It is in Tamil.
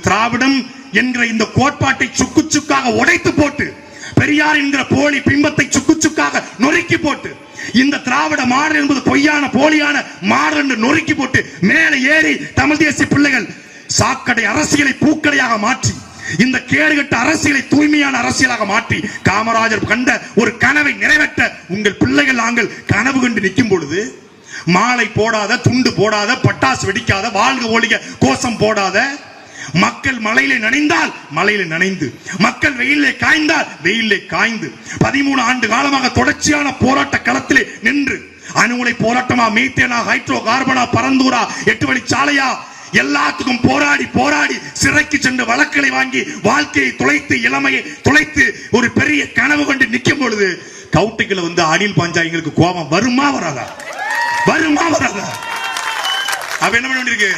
திராவிடம் என்கிற இந்த கோட்பாட்டை சுக்கு சுக்காக உடைத்து போட்டு, பெரியார் என்கிற போலி பிம்பத்தை சுக்கு சுக்காக நொறுக்கி போட்டு, இந்த திராவிட மாடல் என்பது பொய்யான போலியான மாடல் என்று நொறுக்கி போட்டு மேலே ஏறி தமிழ் தேசிய பிள்ளைகள் சாக்கடை அரசியலை பூக்கடையாக மாற்றி, இந்த கேடுகட்ட அரசியலை தூய்மையான அரசியலாக மாற்றி, காமராஜர் கண்ட ஒரு கனவை நிறைவேற்ற உங்கள் பிள்ளைகள் நாங்கள் கனவு கண்டு நிற்கும் பொழுது, மாலை போடாத, துண்டு போடாத, பட்டாசு வெடிக்காத, வாழ்க ஒழிக கோஷம் போடாத, மக்கள் மலையிலே நனைந்தால் மலையிலே நனைந்து, மக்கள் வெயிலே காய்ந்தால் வெயிலே காய்ந்து, 13 ஆண்டு காலமாக தொடர்ச்சியான போராட்ட களத்திலே நின்று, அணுகுலை போராட்டமா, மீத்தேனா, ஹைட்ரோ கார்பனா, பரந்தூரா, 8 வழிச்சாலையா, எல்லாத்துக்கும் போராடி போராடி சிறைக்கு சென்று வழக்குகளை வாங்கி வாழ்க்கையை தொலைத்து, இளமையை தொலைத்து ஒரு பெரிய கனவு கொண்டு நிற்கும் பொழுது கவுட்டிகளை அணில் பாஞ்சா எங்களுக்கு கோபம் வருமா வராதா? வருமா வராதா? அப்ப என்ன பண்ண வேண்டியிருக்கு?